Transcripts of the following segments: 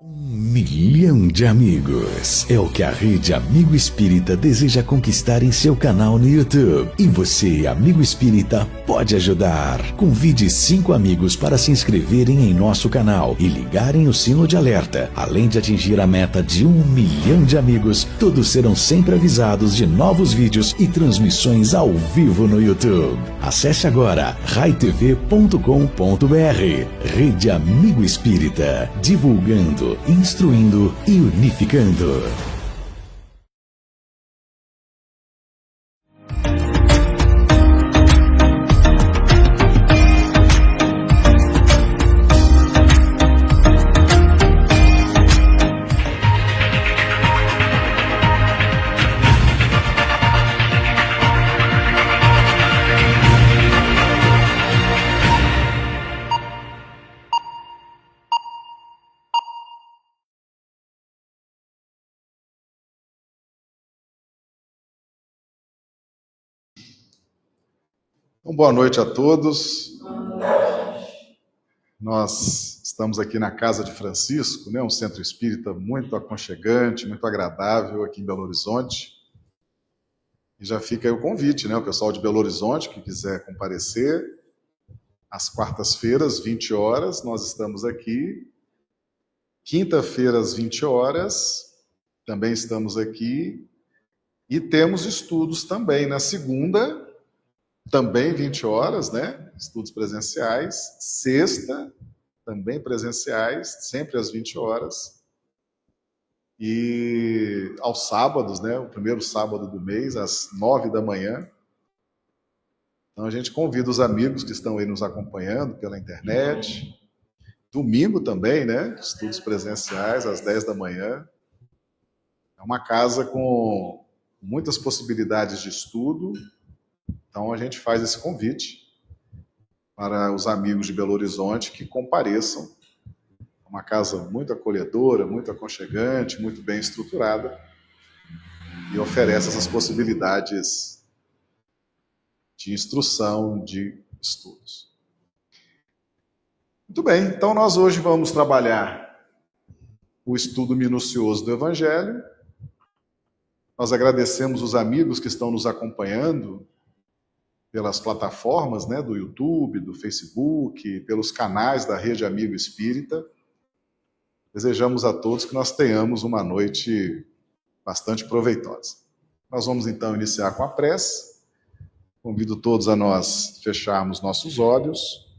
1 milhão de amigos é o que a Rede Amigo Espírita deseja conquistar em seu canal no YouTube. E você, amigo espírita, pode ajudar. Convide 5 amigos para se inscreverem em nosso canal e ligarem o sino de alerta. Além de atingir a meta de 1 milhão de amigos, todos serão sempre avisados de novos vídeos e transmissões ao vivo no YouTube. Acesse agora raitv.com.br. Rede Amigo Espírita, divulgando, instruindo e unificando. Então, boa noite a todos. Nós estamos aqui na Casa de Francisco, né, um centro espírita muito aconchegante, muito agradável aqui em Belo Horizonte. E já fica aí o convite, né, o pessoal de Belo Horizonte que quiser comparecer, às quartas-feiras, 20 horas, nós estamos aqui. Quinta-feira, às 20 horas, também estamos aqui. E temos estudos também na segunda, também 20 horas, né? Estudos presenciais. Sexta, também presenciais, sempre às 20 horas. E aos sábados, né? O primeiro sábado do mês, às 9 da manhã. Então a gente convida os amigos que estão aí nos acompanhando pela internet. Domingo também, né? Estudos presenciais, às 10 da manhã. É uma casa com muitas possibilidades de estudo. Então, a gente faz esse convite para os amigos de Belo Horizonte que compareçam. É uma casa muito acolhedora, muito aconchegante, muito bem estruturada e oferece essas possibilidades de instrução, de estudos. Muito bem, então nós hoje vamos trabalhar o estudo minucioso do Evangelho. Nós agradecemos os amigos que estão nos acompanhando pelas plataformas, né, do YouTube, do Facebook, pelos canais da Rede Amigo Espírita. Desejamos a todos que nós tenhamos uma noite bastante proveitosa. Nós vamos então iniciar com a prece. Convido todos a nós fecharmos nossos olhos,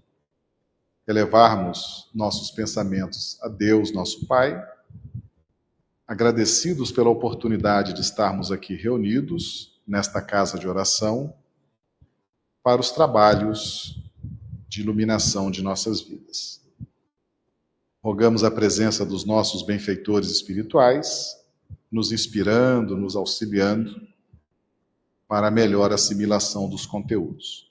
elevarmos nossos pensamentos a Deus, nosso Pai, agradecidos pela oportunidade de estarmos aqui reunidos nesta casa de oração, para os trabalhos de iluminação de nossas vidas. Rogamos a presença dos nossos benfeitores espirituais, nos inspirando, nos auxiliando para a melhor assimilação dos conteúdos.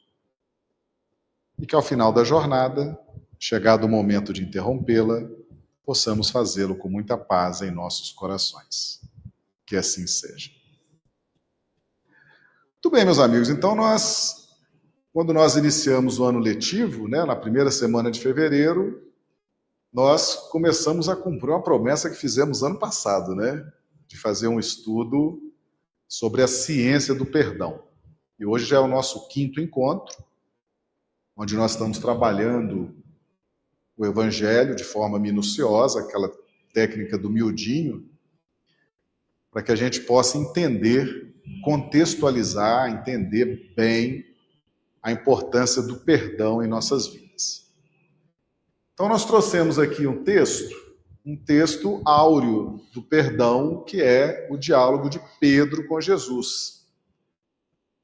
E que ao final da jornada, chegado o momento de interrompê-la, possamos fazê-lo com muita paz em nossos corações. Que assim seja. Muito bem, meus amigos, então quando nós iniciamos o ano letivo, né, na primeira semana de fevereiro, nós começamos a cumprir uma promessa que fizemos ano passado, né, de fazer um estudo sobre a ciência do perdão. E hoje já é o nosso 5º encontro, onde nós estamos trabalhando o Evangelho de forma minuciosa, aquela técnica do miudinho, para que a gente possa entender, contextualizar, entender bem a importância do perdão em nossas vidas. Então nós trouxemos aqui um texto áureo do perdão, que é o diálogo de Pedro com Jesus.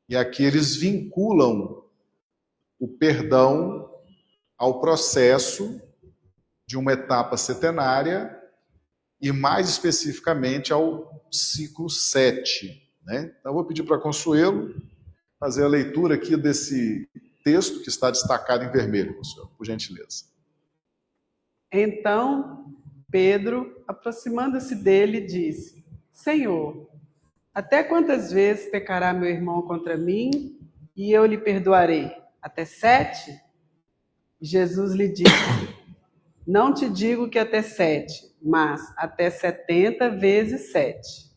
E aqui eles vinculam o perdão ao processo de uma etapa setenária e mais especificamente ao ciclo 7. Né? Então eu vou pedir para Consuelo fazer a leitura aqui desse texto que está destacado em vermelho, Consuelo, por gentileza. Então, Pedro, aproximando-se dele, disse: Senhor, até quantas vezes pecará meu irmão contra mim e eu lhe perdoarei? Até 7? Jesus lhe disse: Não te digo que até 7, mas até 70 vezes 7.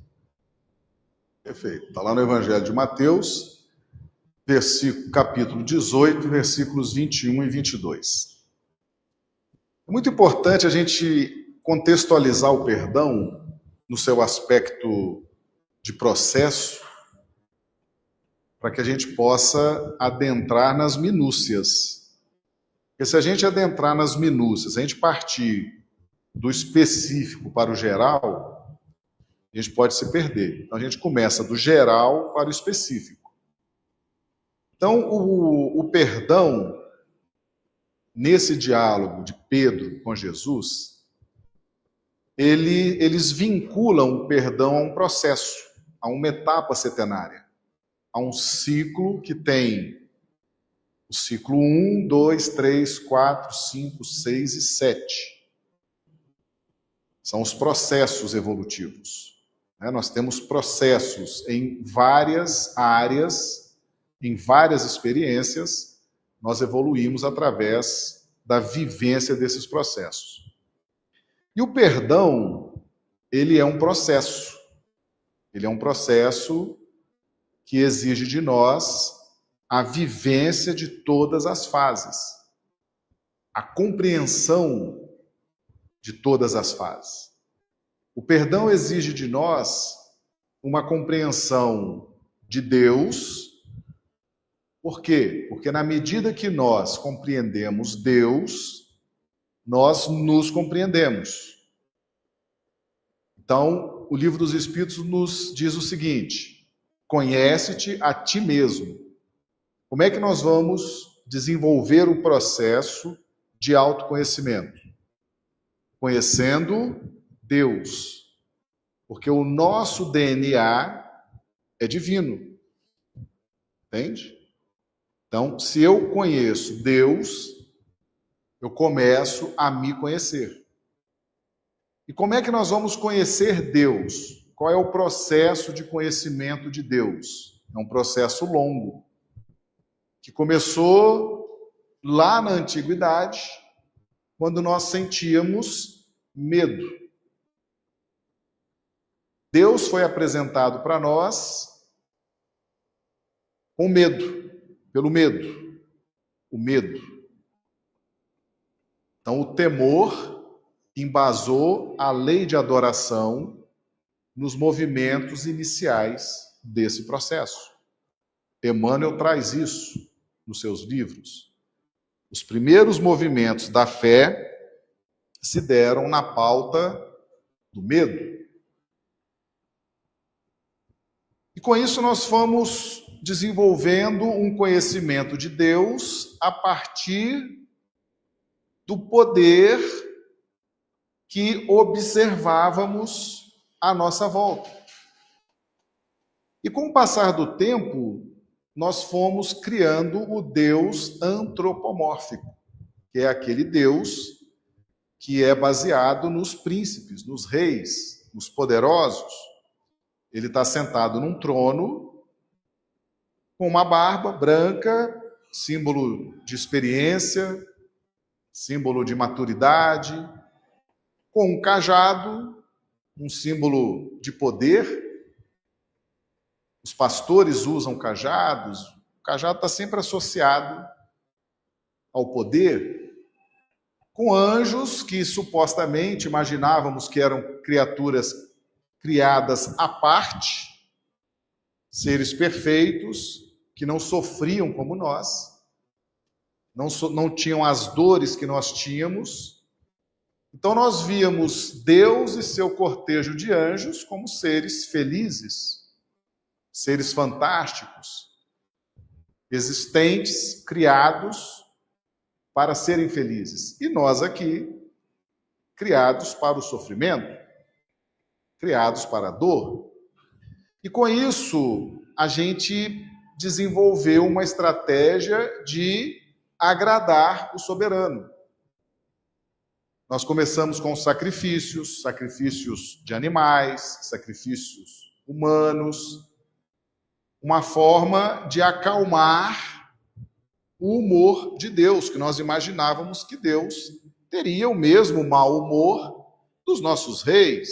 Perfeito. Está lá no Evangelho de Mateus, capítulo 18, versículos 21 e 22. É muito importante a gente contextualizar o perdão no seu aspecto de processo, para que a gente possa adentrar nas minúcias. Porque se a gente adentrar nas minúcias, a gente partir do específico para o geral, a gente pode se perder. Então a gente começa do geral para o específico. Então o perdão, nesse diálogo de Pedro com Jesus, eles vinculam o perdão a um processo, a uma etapa setenária, a um ciclo que tem o ciclo 1, 2, 3, 4, 5, 6 e 7. São os processos evolutivos. Nós temos processos em várias áreas, em várias experiências, nós evoluímos através da vivência desses processos. E o perdão, ele é um processo. Ele é um processo que exige de nós a vivência de todas as fases, a compreensão de todas as fases. O perdão exige de nós uma compreensão de Deus. Por quê? Porque na medida que nós compreendemos Deus, nós nos compreendemos. Então, o Livro dos Espíritos nos diz o seguinte: conhece-te a ti mesmo. Como é que nós vamos desenvolver o processo de autoconhecimento? Conhecendo Deus. Porque o nosso DNA é divino. Entende? Então, se eu conheço Deus, eu começo a me conhecer. E como é que nós vamos conhecer Deus? Qual é o processo de conhecimento de Deus? É um processo longo, que começou lá na antiguidade, quando nós sentíamos medo. Deus foi apresentado para nós com medo, pelo medo, o medo. Então, o temor embasou a lei de adoração nos movimentos iniciais desse processo. Emmanuel traz isso nos seus livros. Os primeiros movimentos da fé se deram na pauta do medo. E com isso nós fomos desenvolvendo um conhecimento de Deus a partir do poder que observávamos à nossa volta. E com o passar do tempo, nós fomos criando o Deus antropomórfico, que é aquele Deus que é baseado nos príncipes, nos reis, nos poderosos. Ele está sentado num trono com uma barba branca, símbolo de experiência, símbolo de maturidade, com um cajado, um símbolo de poder. Os pastores usam cajados, o cajado está sempre associado ao poder, com anjos que supostamente imaginávamos que eram criaturas criadas à parte, seres perfeitos, que não sofriam como nós, não tinham as dores que nós tínhamos. Então nós víamos Deus e seu cortejo de anjos como seres felizes, seres fantásticos, existentes, criados para serem felizes. E nós aqui, criados para o sofrimento, criados para a dor. E com isso, a gente desenvolveu uma estratégia de agradar o soberano. Nós começamos com sacrifícios de animais, sacrifícios humanos, uma forma de acalmar o humor de Deus, que nós imaginávamos que Deus teria o mesmo mau humor dos nossos reis,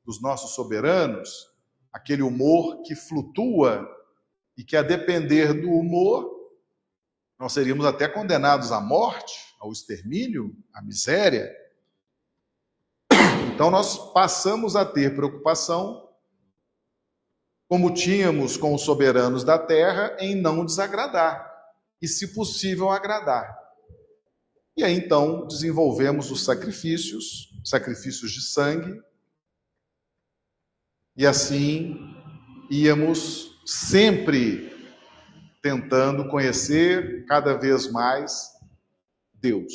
dos nossos soberanos, aquele humor que flutua e que, a depender do humor, nós seríamos até condenados à morte, ao extermínio, à miséria. Então nós passamos a ter preocupação, como tínhamos com os soberanos da terra, em não desagradar e, se possível, agradar. E aí então desenvolvemos os sacrifícios de sangue, e assim íamos sempre tentando conhecer cada vez mais Deus.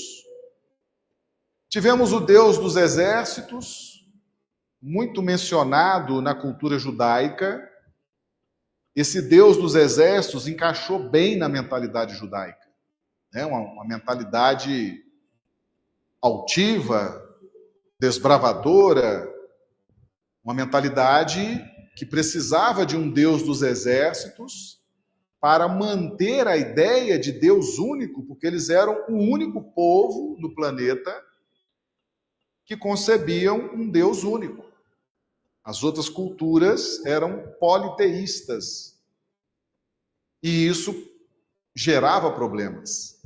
Tivemos o Deus dos exércitos, muito mencionado na cultura judaica. Esse Deus dos exércitos encaixou bem na mentalidade judaica, né? Uma mentalidade altiva, desbravadora, uma mentalidade que precisava de um Deus dos exércitos para manter a ideia de Deus único, porque eles eram o único povo do planeta que concebiam um Deus único. As outras culturas eram politeístas. E isso gerava problemas.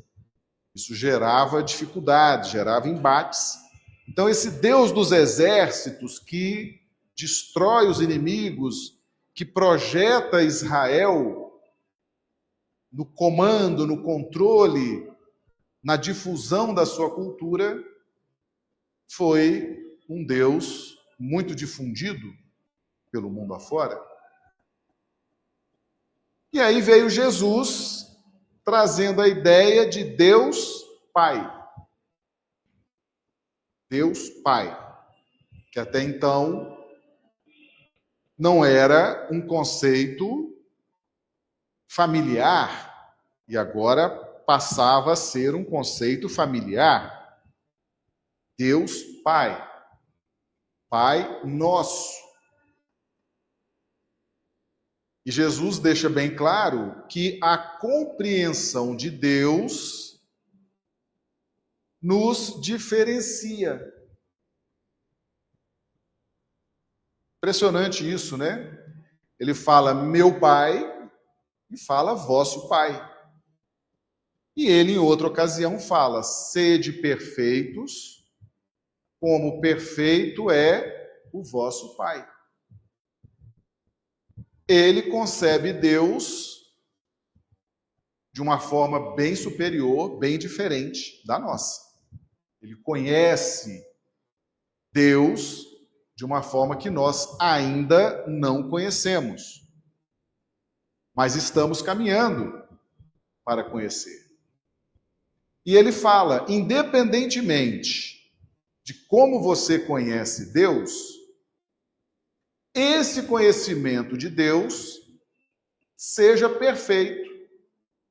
Isso gerava dificuldades, gerava embates. Então, esse Deus dos exércitos que destrói os inimigos, que projeta Israel no comando, no controle, na difusão da sua cultura, foi um Deus muito difundido pelo mundo afora. E aí veio Jesus trazendo a ideia de Deus Pai. Deus Pai, que até então não era um conceito familiar, e agora passava a ser um conceito familiar. Deus Pai, Pai nosso. E Jesus deixa bem claro que a compreensão de Deus nos diferencia. Impressionante isso, né? Ele fala meu Pai e fala vosso Pai. E ele, em outra ocasião, fala sede perfeitos, como perfeito é o vosso Pai. Ele concebe Deus de uma forma bem superior, bem diferente da nossa. Ele conhece Deus de uma forma que nós ainda não conhecemos, mas estamos caminhando para conhecer. E ele fala, independentemente de como você conhece Deus, esse conhecimento de Deus seja perfeito,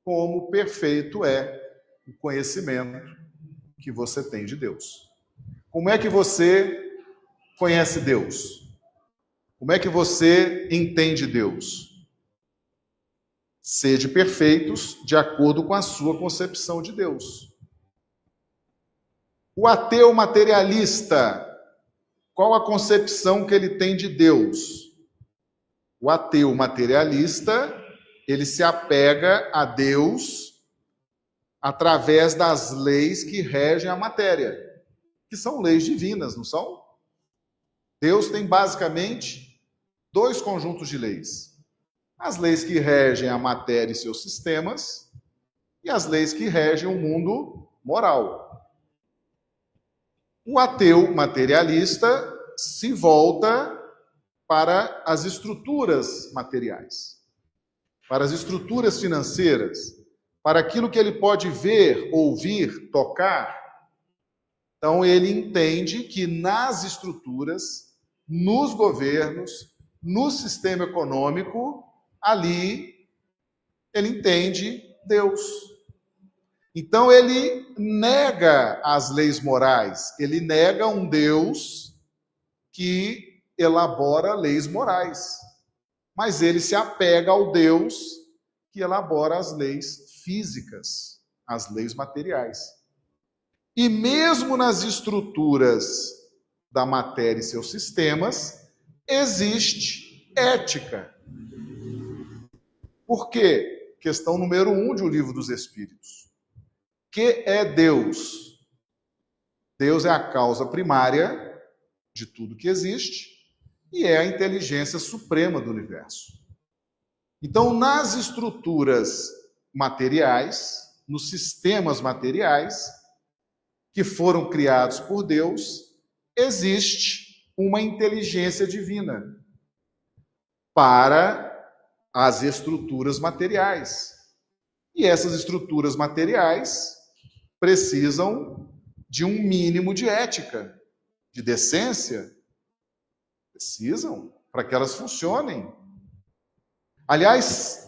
como perfeito é o conhecimento que você tem de Deus. Como é que você conhece Deus? Como é que você entende Deus? Sede perfeitos de acordo com a sua concepção de Deus. O ateu materialista, qual a concepção que ele tem de Deus? O ateu materialista, ele se apega a Deus através das leis que regem a matéria, que são leis divinas, não são? Deus tem basicamente dois conjuntos de leis. As leis que regem a matéria e seus sistemas e as leis que regem o mundo moral. O ateu materialista se volta para as estruturas materiais, para as estruturas financeiras, para aquilo que ele pode ver, ouvir, tocar. Então ele entende que nas estruturas, nos governos, no sistema econômico, ali ele entende Deus. Então ele nega as leis morais, ele nega um Deus que elabora leis morais, mas ele se apega ao Deus que elabora as leis físicas, as leis materiais. E mesmo nas estruturas da matéria e seus sistemas, existe ética. Por quê? Questão número 1 de O Livro dos Espíritos. Que é Deus? Deus é a causa primária de tudo que existe e é a inteligência suprema do universo. Então, nas estruturas materiais, nos sistemas materiais que foram criados por Deus, existe uma inteligência divina para as estruturas materiais. E essas estruturas materiais precisam de um mínimo de ética, de decência. Precisam para que elas funcionem. Aliás,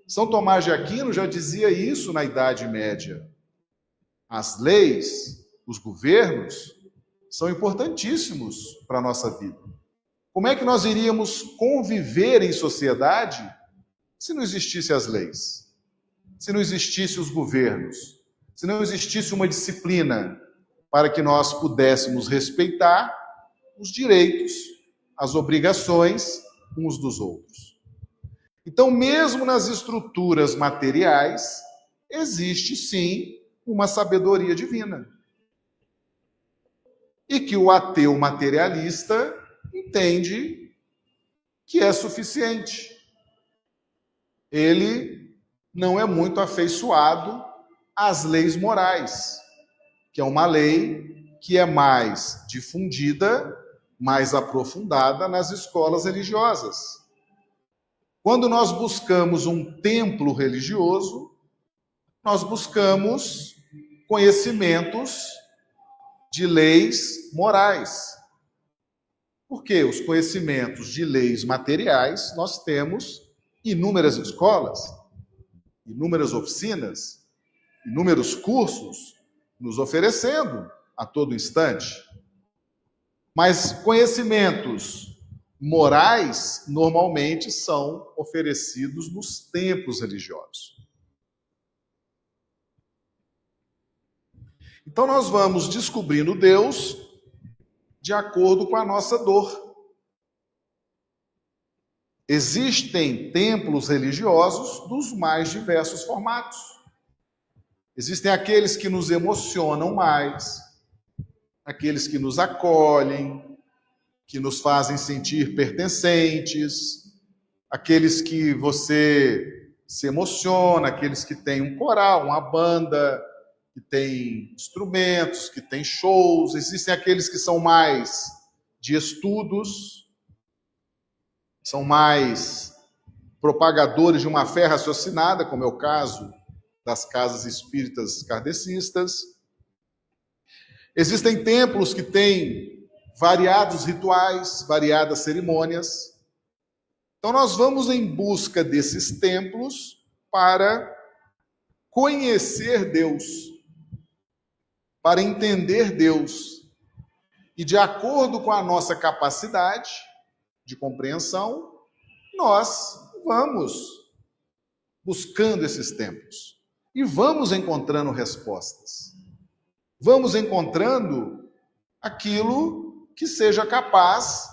São Tomás de Aquino já dizia isso na Idade Média. As leis, os governos, são importantíssimos para a nossa vida. Como é que nós iríamos conviver em sociedade se não existissem as leis? Se não existissem os governos? Se não existisse uma disciplina para que nós pudéssemos respeitar os direitos, as obrigações uns dos outros. Então, mesmo nas estruturas materiais, existe sim uma sabedoria divina. E que o ateu materialista entende que é suficiente. Ele não é muito afeiçoado às leis morais, que é uma lei que é mais difundida, mais aprofundada nas escolas religiosas. Quando nós buscamos um templo religioso, nós buscamos conhecimentos de leis morais. Porque os conhecimentos de leis materiais, nós temos inúmeras escolas, inúmeras oficinas, inúmeros cursos nos oferecendo a todo instante. Mas conhecimentos morais normalmente são oferecidos nos templos religiosos. Então nós vamos descobrindo Deus de acordo com a nossa dor. Existem templos religiosos dos mais diversos formatos. Existem aqueles que nos emocionam mais, aqueles que nos acolhem, que nos fazem sentir pertencentes, aqueles que você se emociona, aqueles que têm um coral, uma banda, que tem instrumentos, que tem shows. Existem aqueles que são mais de estudos, são mais propagadores de uma fé raciocinada, como é o caso das casas espíritas kardecistas. Existem templos que têm variados rituais, variadas cerimônias. Então nós vamos em busca desses templos para conhecer Deus, para entender Deus. E de acordo com a nossa capacidade de compreensão, nós vamos buscando esses templos e vamos encontrando respostas. Vamos encontrando aquilo que seja capaz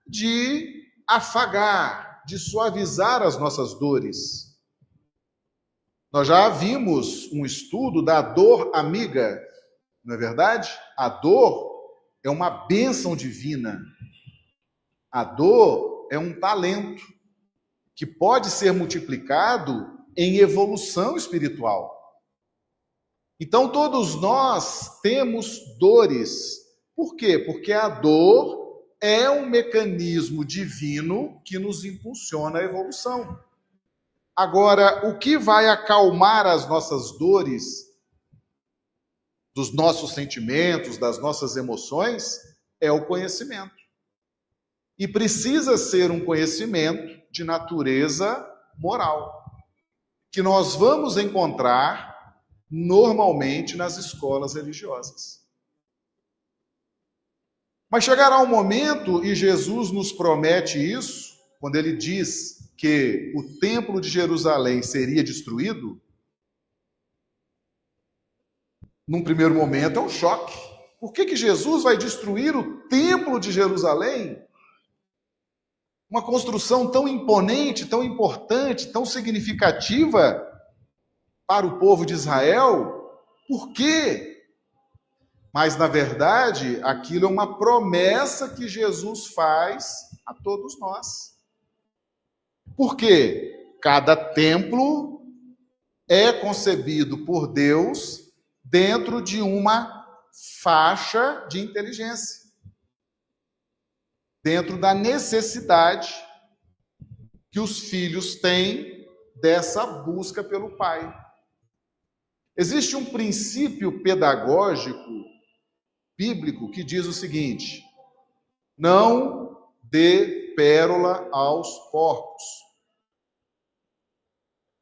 de afagar, de suavizar as nossas dores. Nós já vimos um estudo da dor amiga, não é verdade? A dor é uma bênção divina. A dor é um talento que pode ser multiplicado em evolução espiritual. Então, todos nós temos dores. Por quê? Porque a dor é um mecanismo divino que nos impulsiona à evolução. Agora, o que vai acalmar as nossas dores, dos nossos sentimentos, das nossas emoções, é o conhecimento. E precisa ser um conhecimento de natureza moral, que nós vamos encontrar normalmente nas escolas religiosas. Mas chegará um momento, e Jesus nos promete isso, quando ele diz que o templo de Jerusalém seria destruído, num primeiro momento, é um choque. Por que Jesus vai destruir o templo de Jerusalém? Uma construção tão imponente, tão importante, tão significativa para o povo de Israel? Por quê? Mas, na verdade, aquilo é uma promessa que Jesus faz a todos nós. Por quê? Cada templo é concebido por Deus dentro de uma faixa de inteligência, dentro da necessidade que os filhos têm dessa busca pelo Pai. Existe um princípio pedagógico bíblico que diz o seguinte: não dê pérola aos porcos.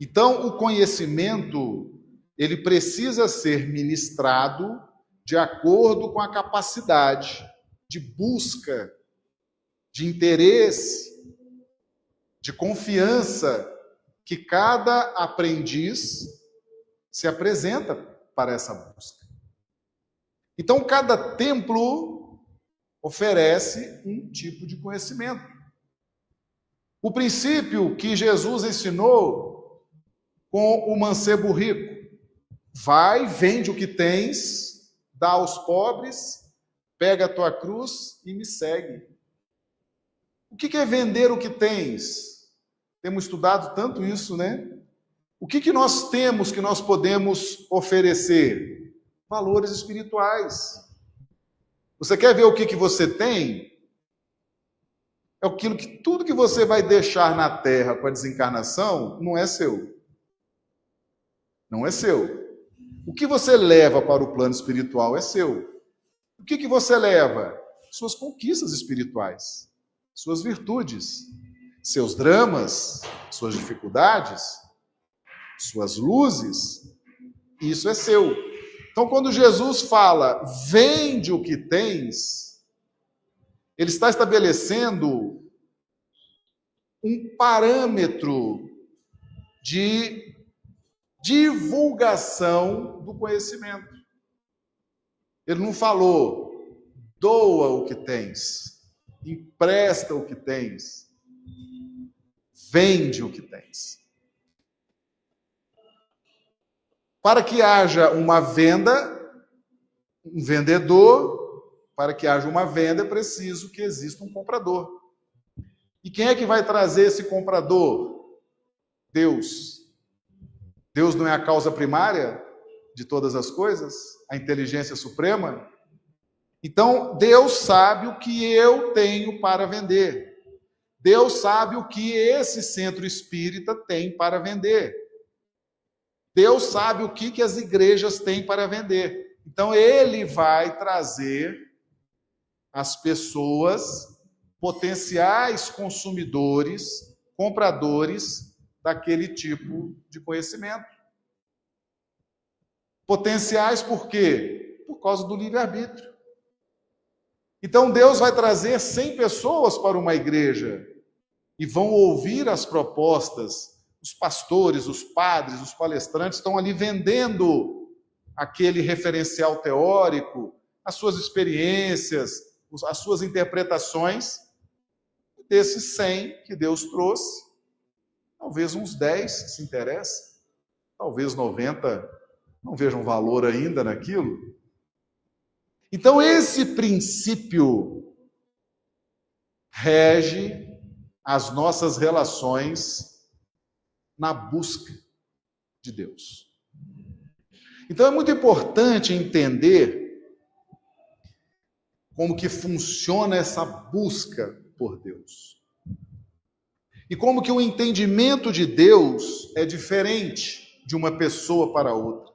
Então, o conhecimento, ele precisa ser ministrado de acordo com a capacidade de busca, de interesse, de confiança que cada aprendiz se apresenta para essa busca. Então, cada templo oferece um tipo de conhecimento. O princípio que Jesus ensinou com o mancebo rico: vai, vende o que tens, dá aos pobres, pega a tua cruz e me segue. O que é vender o que tens? Temos estudado tanto isso, né? O que nós temos que nós podemos oferecer? Valores espirituais. Você quer ver o que você tem? É aquilo que tudo que você vai deixar na terra com a desencarnação não é seu. Não é seu. O que você leva para o plano espiritual é seu. O que você leva? Suas conquistas espirituais, suas virtudes, seus dramas, suas dificuldades, suas luzes. Isso é seu. Então, quando Jesus fala, vende o que tens, ele está estabelecendo um parâmetro de divulgação do conhecimento. Ele não falou, doa o que tens, empresta o que tens, vende o que tens. Para que haja uma venda, um vendedor, para que haja uma venda é preciso que exista um comprador. E quem é que vai trazer esse comprador? Deus. Deus não é a causa primária de todas as coisas? A inteligência suprema? Então, Deus sabe o que eu tenho para vender. Deus sabe o que esse centro espírita tem para vender. Deus sabe o que as igrejas têm para vender. Então, Ele vai trazer as pessoas, potenciais consumidores, compradores daquele tipo de conhecimento. Potenciais por quê? Por causa do livre-arbítrio. Então, Deus vai trazer 100 pessoas para uma igreja e vão ouvir as propostas. Os pastores, os padres, os palestrantes estão ali vendendo aquele referencial teórico, as suas experiências, as suas interpretações. Desses 100 que Deus trouxe, talvez uns 10 se interessem, talvez 90 não vejam valor ainda naquilo. Então, esse princípio rege as nossas relações na busca de Deus. Então, é muito importante entender como que funciona essa busca por Deus. E como que o entendimento de Deus é diferente de uma pessoa para outra.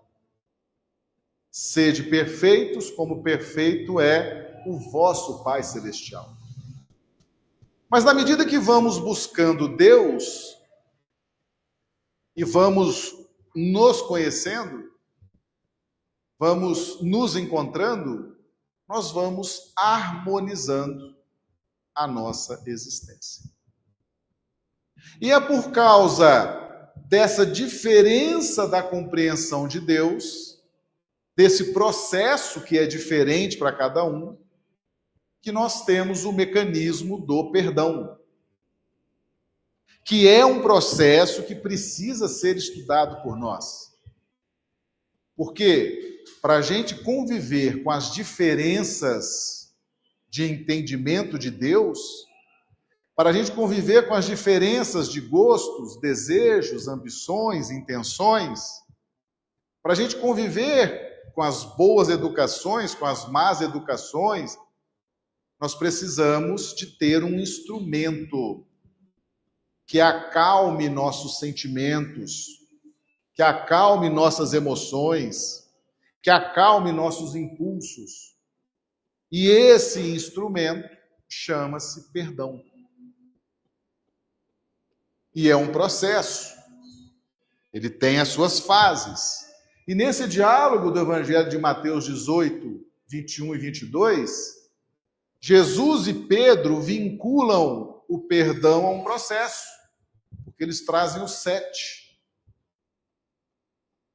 Sede perfeitos, como perfeito é o vosso Pai Celestial. Mas na medida que vamos buscando Deus e vamos nos conhecendo, vamos nos encontrando, nós vamos harmonizando a nossa existência. E é por causa dessa diferença da compreensão de Deus, desse processo que é diferente para cada um, que nós temos o mecanismo do perdão, que é um processo que precisa ser estudado por nós. Porque para a gente conviver com as diferenças de entendimento de Deus, para a gente conviver com as diferenças de gostos, desejos, ambições, intenções, para a gente conviver com as boas educações, com as más educações, nós precisamos de ter um instrumento que acalme nossos sentimentos, que acalme nossas emoções, que acalme nossos impulsos. E esse instrumento chama-se perdão. E é um processo. Ele tem as suas fases. E nesse diálogo do Evangelho de Mateus 18, 21 e 22, Jesus e Pedro vinculam o perdão a um processo, porque eles trazem o 7.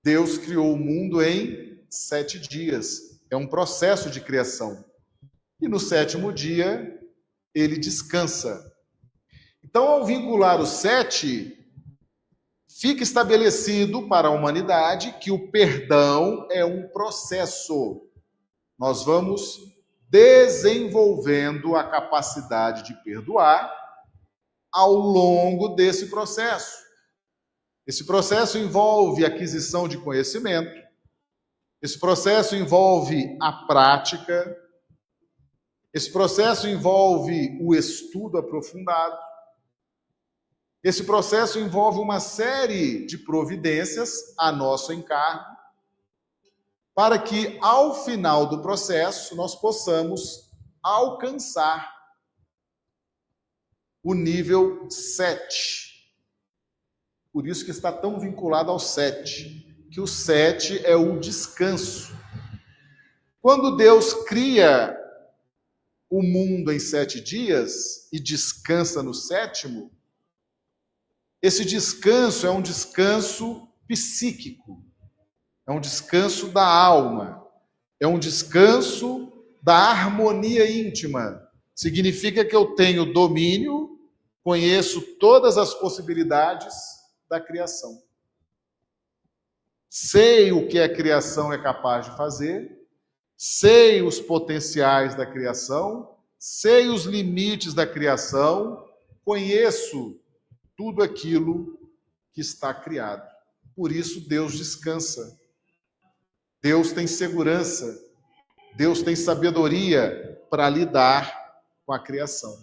Deus criou o mundo em 7 dias. É um processo de criação. E no 7º dia, ele descansa. Então, ao vincular o 7, fica estabelecido para a humanidade que o perdão é um processo. Nós vamos desenvolvendo a capacidade de perdoar ao longo desse processo. Esse processo envolve aquisição de conhecimento, esse processo envolve a prática, esse processo envolve o estudo aprofundado, esse processo envolve uma série de providências a nosso encargo, para que, ao final do processo, nós possamos alcançar o nível 7. Por isso que está tão vinculado ao 7, que o 7 é o descanso. Quando Deus cria o mundo em 7 dias e descansa no 7º, esse descanso é um descanso psíquico, é um descanso da alma, é um descanso da harmonia íntima. Significa que eu tenho domínio, conheço todas as possibilidades da criação. Sei o que a criação é capaz de fazer, sei os potenciais da criação, sei os limites da criação, conheço tudo aquilo que está criado. Por isso Deus descansa. Deus tem segurança. Deus tem sabedoria para lidar com a criação.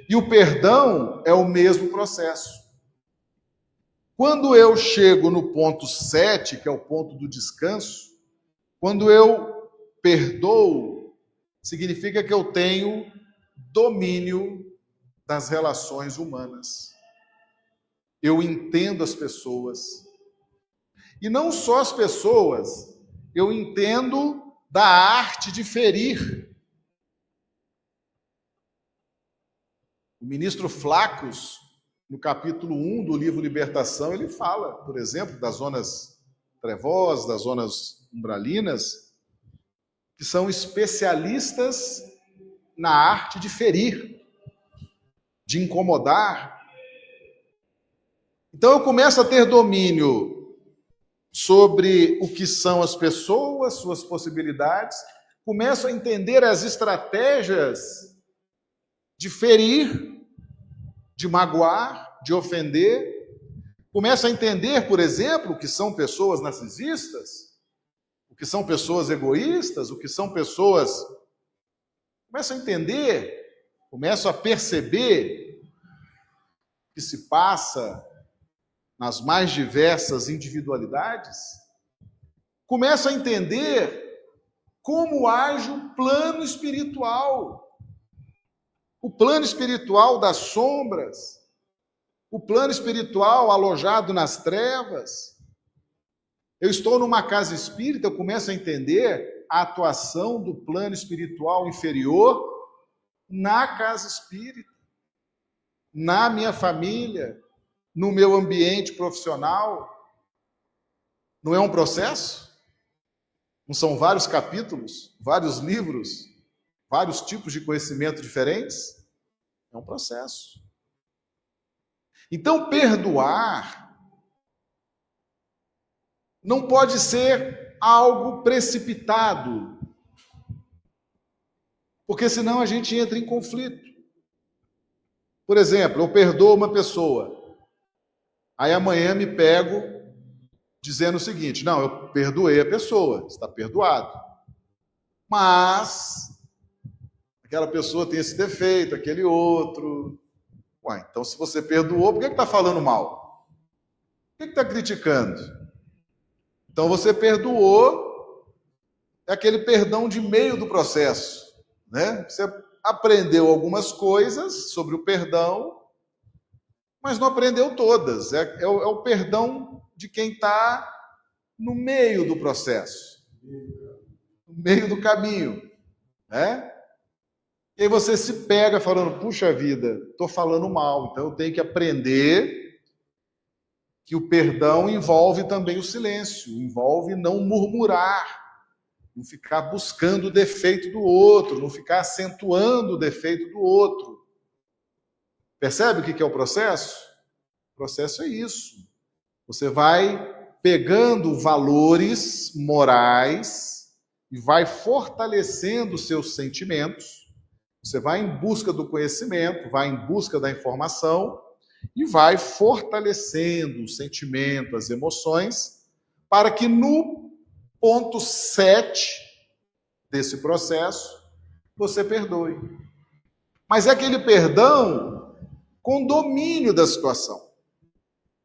E o perdão é o mesmo processo. Quando eu chego no ponto 7, que é o ponto do descanso, quando eu perdoo, significa que eu tenho domínio das relações humanas. Eu entendo as pessoas. E não só as pessoas, eu entendo da arte de ferir. O ministro Flacos, no capítulo 1 do livro Libertação, ele fala, por exemplo, das zonas trevosas, das zonas umbralinas, que são especialistas na arte de ferir, de incomodar. Então eu começo a ter domínio sobre o que são as pessoas, suas possibilidades, começo a entender as estratégias de ferir, de magoar, de ofender. Começo a entender, por exemplo, o que são pessoas narcisistas, o que são pessoas egoístas, o que são pessoas... Começo a entender, começo a perceber o que se passa nas mais diversas individualidades. Começo a entender como age o plano espiritual. O plano espiritual das sombras, o plano espiritual alojado nas trevas. Eu estou numa casa espírita, eu começo a entender a atuação do plano espiritual inferior na casa espírita, na minha família, no meu ambiente profissional. Não é um processo? Não são vários capítulos, vários livros, vários tipos de conhecimento diferentes? É um processo. Então, perdoar não pode ser algo precipitado, porque senão a gente entra em conflito. Por exemplo, eu perdoo uma pessoa, aí amanhã me pego dizendo o seguinte: não, eu perdoei a pessoa, está perdoado. Mas aquela pessoa tem esse defeito, aquele outro. Ué, então se você perdoou, por que está falando mal? Por que está criticando? Então você perdoou, é aquele perdão de meio do processo, né? Você aprendeu algumas coisas sobre o perdão, mas não aprendeu todas. É o perdão de quem está no meio do processo, no meio do caminho, né? E aí você se pega falando: puxa vida, estou falando mal, então eu tenho que aprender que o perdão envolve também o silêncio, envolve não murmurar, não ficar buscando o defeito do outro, não ficar acentuando o defeito do outro. Percebe o que é o processo? O processo é isso. Você vai pegando valores morais e vai fortalecendo os seus sentimentos. Você vai em busca do conhecimento, vai em busca da informação e vai fortalecendo o sentimento, as emoções, para que no ponto 7 desse processo você perdoe. Mas é aquele perdão com domínio da situação.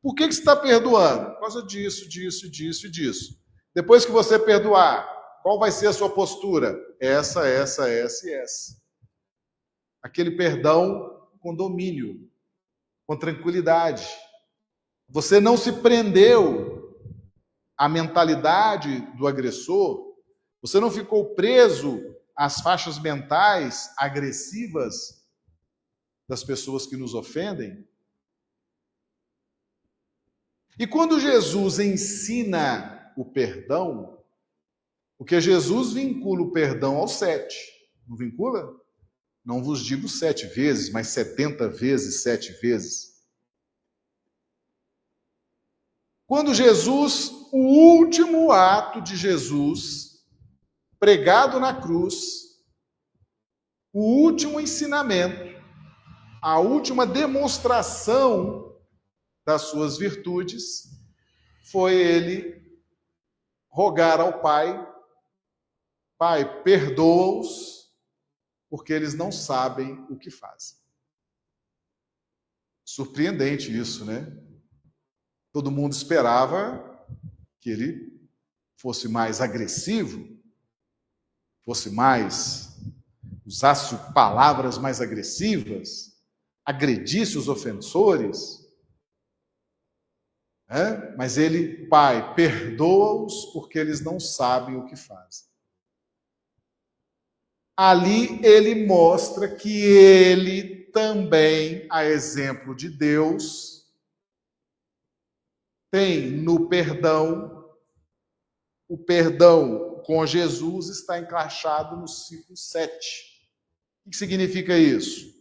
Por que você está perdoando? Por causa disso, disso, disso e disso. Depois que você perdoar, qual vai ser a sua postura? Essa e essa. Aquele perdão com domínio, com tranquilidade. Você não se prendeu à mentalidade do agressor, você não ficou preso às faixas mentais agressivas das pessoas que nos ofendem. E quando Jesus ensina o perdão, porque Jesus vincula o perdão ao 7, não vincula? Não vos digo 7 vezes, mas 70 vezes, 7 vezes. Quando Jesus, o último ato de Jesus, pregado na cruz, o último ensinamento, a última demonstração das suas virtudes, foi ele rogar ao Pai: Pai, perdoa-os, porque eles não sabem o que fazem. Surpreendente isso, né? Todo mundo esperava que ele fosse mais agressivo, usasse palavras mais agressivas, agredisse os ofensores. Mas ele: Pai, perdoa-os, porque eles não sabem o que fazem. Ali ele mostra que ele também, a exemplo de Deus, tem no perdão, o perdão com Jesus está encaixado no ciclo 7. O que significa isso?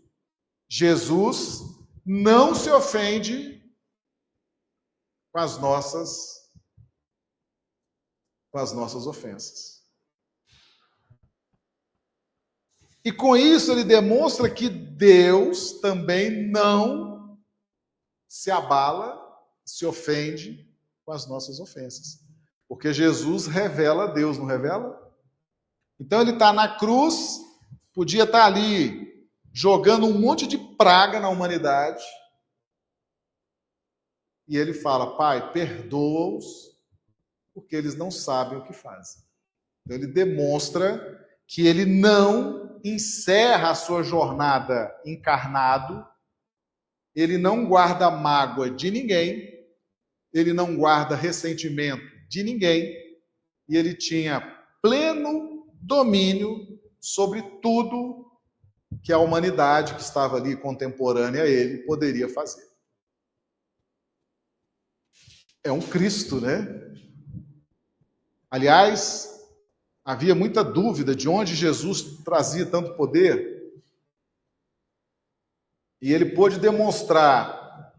Jesus não se ofende com as nossas ofensas. E com isso ele demonstra que Deus também não se abala, se ofende com as nossas ofensas. Porque Jesus revela Deus, não revela? Então ele está na cruz, podia estar ali jogando um monte de praga na humanidade. E ele fala: Pai, perdoa-os, porque eles não sabem o que fazem. Então ele demonstra que ele não encerra a sua jornada encarnado, ele não guarda mágoa de ninguém, ele não guarda ressentimento de ninguém, e ele tinha pleno domínio sobre tudo que a humanidade que estava ali contemporânea a ele poderia fazer. É um Cristo, né? Aliás, havia muita dúvida de onde Jesus trazia tanto poder. E ele pôde demonstrar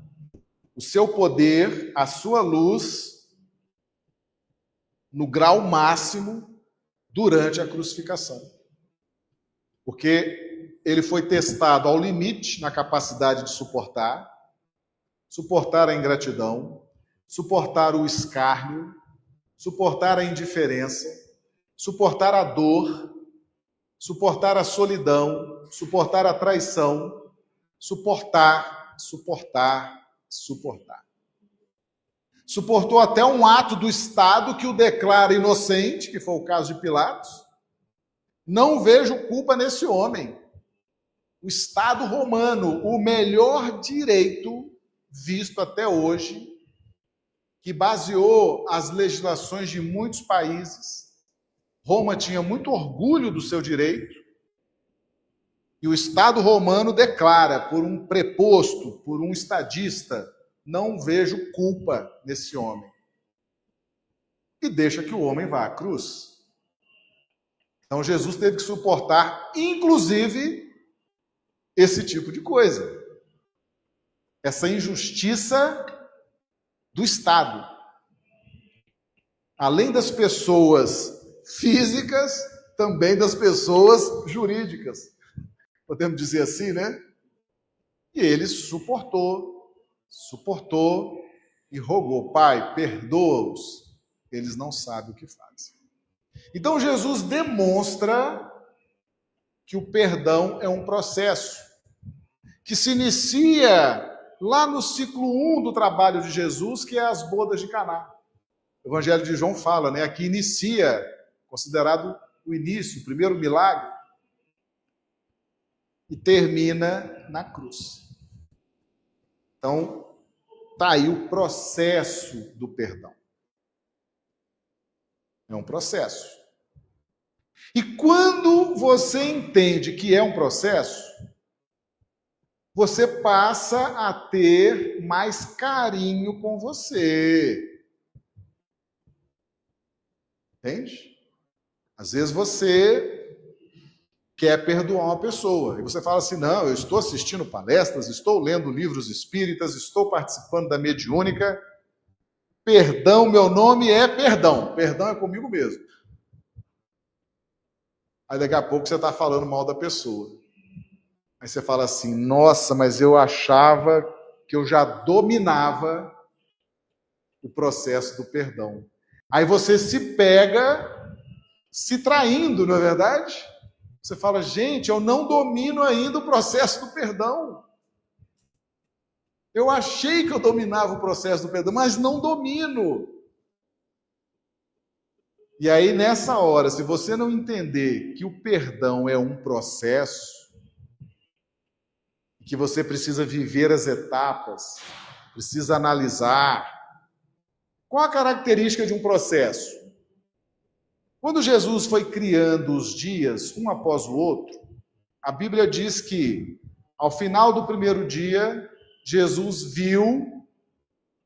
o seu poder, a sua luz, no grau máximo durante a crucificação. Porque ele foi testado ao limite na capacidade de suportar a ingratidão, suportar o escárnio, suportar a indiferença, suportar a dor, suportar a solidão, suportar a traição, suportar. Suportou até um ato do Estado que o declara inocente, que foi o caso de Pilatos. Não vejo culpa nesse homem. O Estado romano, o melhor direito visto até hoje, que baseou as legislações de muitos países. Roma tinha muito orgulho do seu direito, e o Estado romano declara, por um preposto, por um estadista, não vejo culpa nesse homem. E deixa que o homem vá à cruz. Então Jesus teve que suportar, inclusive, esse tipo de coisa. Essa injustiça do Estado. Além das pessoas físicas, também das pessoas jurídicas. Podemos dizer assim, né? E ele suportou e rogou: Pai, perdoa-os, eles não sabem o que fazem. Então Jesus demonstra que o perdão é um processo que se inicia lá no ciclo 1 do trabalho de Jesus, que é as bodas de Caná. O Evangelho de João fala, né? Aqui inicia, considerado o início, o primeiro milagre, e termina na cruz. Então, está aí o processo do perdão. É um processo. E quando você entende que é um processo, você passa a ter mais carinho com você. Entende? Às vezes você quer perdoar uma pessoa, e você fala assim: não, eu estou assistindo palestras, estou lendo livros espíritas, estou participando da mediúnica, perdão, meu nome é perdão é comigo mesmo. Aí daqui a pouco você está falando mal da pessoa. Aí você fala assim: nossa, mas eu achava que eu já dominava o processo do perdão. Aí você se pega se traindo, não é verdade? Você fala: gente, eu não domino ainda o processo do perdão. Eu achei que eu dominava o processo do perdão, mas não domino. E aí, nessa hora, se você não entender que o perdão é um processo, que você precisa viver as etapas, precisa analisar. Qual a característica de um processo? Quando Jesus foi criando os dias, um após o outro, a Bíblia diz que, ao final do primeiro dia, Jesus viu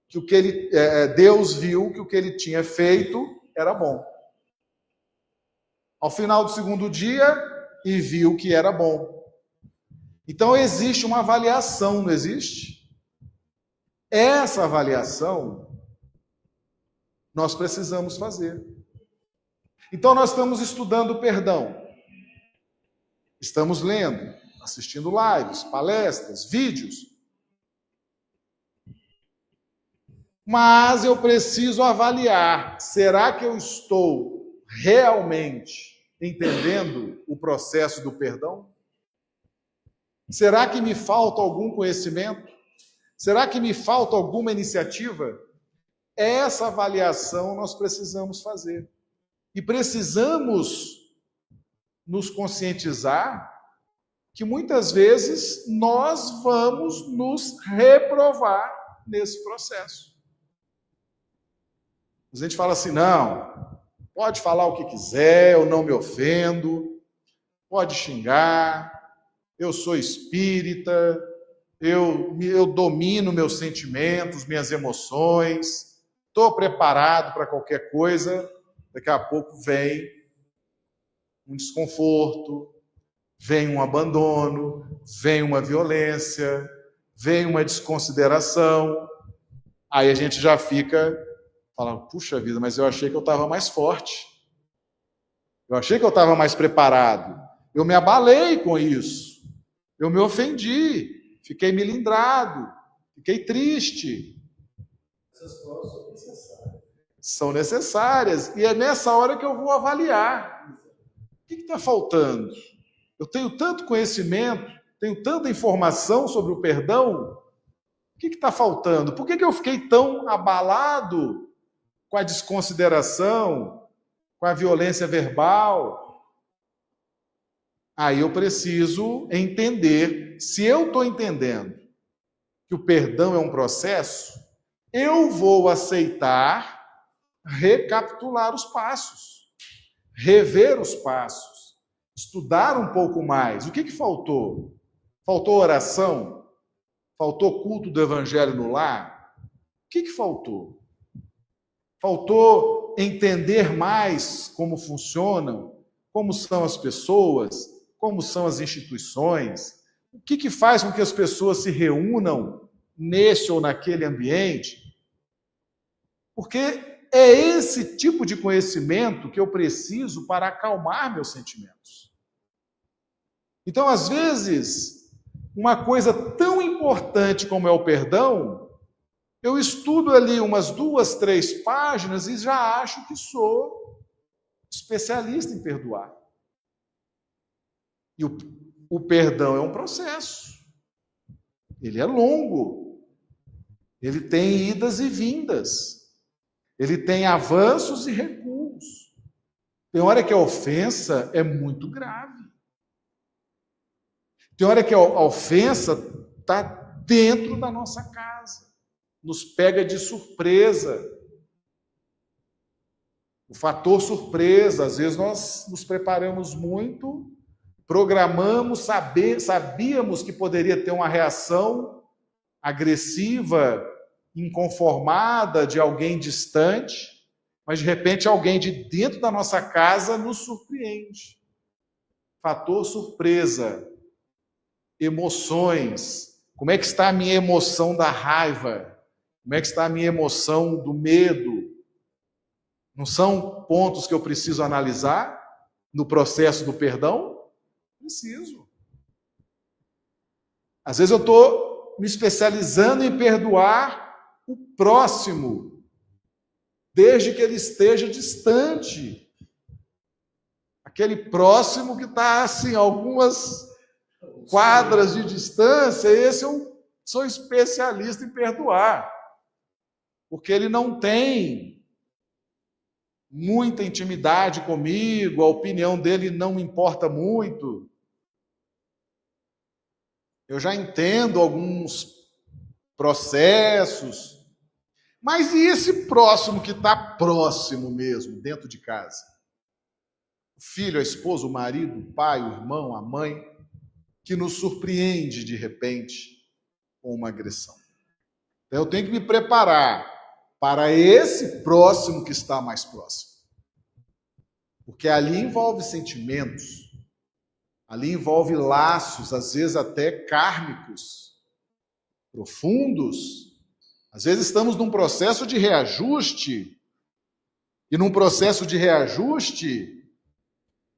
que Deus viu que o que ele tinha feito era bom. Ao final do segundo dia, e viu que era bom. Então existe uma avaliação, não existe? Essa avaliação nós precisamos fazer. Então nós estamos estudando o perdão. Estamos lendo, assistindo lives, palestras, vídeos. Mas eu preciso avaliar, será que eu estou realmente entendendo o processo do perdão? Será que me falta algum conhecimento? Será que me falta alguma iniciativa? Essa avaliação nós precisamos fazer. E precisamos nos conscientizar que muitas vezes nós vamos nos reprovar nesse processo. A gente fala assim: não, pode falar o que quiser, eu não me ofendo, pode xingar, eu sou espírita, eu domino meus sentimentos, minhas emoções, estou preparado para qualquer coisa. Daqui a pouco vem um desconforto, vem um abandono, vem uma violência, vem uma desconsideração. Aí a gente já fica falando, puxa vida, mas eu achei que eu estava mais forte. Eu achei que eu estava mais preparado. Eu me abalei com isso. Eu me ofendi. Fiquei melindrado. Fiquei triste. Essas provas são necessárias. São necessárias. E é nessa hora que eu vou avaliar. O que está faltando? Eu tenho tanto conhecimento, tenho tanta informação sobre o perdão. O que está faltando? Por que eu fiquei tão abalado com a desconsideração, com a violência verbal? Aí eu preciso entender. Se eu estou entendendo que o perdão é um processo, eu vou aceitar recapitular os passos, rever os passos, estudar um pouco mais. O que faltou? Faltou oração? Faltou culto do evangelho no lar? O que faltou? Faltou entender mais como funcionam, como são as pessoas, como são as instituições. O que faz com que as pessoas se reúnam nesse ou naquele ambiente? Porque é esse tipo de conhecimento que eu preciso para acalmar meus sentimentos. Então, às vezes, uma coisa tão importante como é o perdão, eu estudo ali umas 2, 3 páginas e já acho que sou especialista em perdoar. E o perdão é um processo. Ele é longo. Ele tem idas e vindas. Ele tem avanços e recuos. Tem hora que a ofensa é muito grave. Tem hora que a ofensa está dentro da nossa casa. Nos pega de surpresa. O fator surpresa, às vezes nós nos preparamos muito, programamos, sabíamos que poderia ter uma reação agressiva, inconformada de alguém distante, mas de repente alguém de dentro da nossa casa nos surpreende. Fator surpresa, emoções. Como é que está a minha emoção da raiva? Como é que está a minha emoção do medo? Não são pontos que eu preciso analisar no processo do perdão? Preciso. Às vezes eu estou me especializando em perdoar o próximo, desde que ele esteja distante. Aquele próximo que está, assim, algumas quadras de distância, esse eu sou especialista em perdoar. Porque ele não tem muita intimidade comigo, a opinião dele não me importa muito. Eu já entendo alguns processos, mas e esse próximo que está próximo mesmo, dentro de casa? O filho, a esposa, o marido, o pai, o irmão, a mãe, que nos surpreende de repente com uma agressão. Então, eu tenho que me preparar para esse próximo que está mais próximo. Porque ali envolve sentimentos, ali envolve laços, às vezes até kármicos, profundos. Às vezes estamos num processo de reajuste, e num processo de reajuste,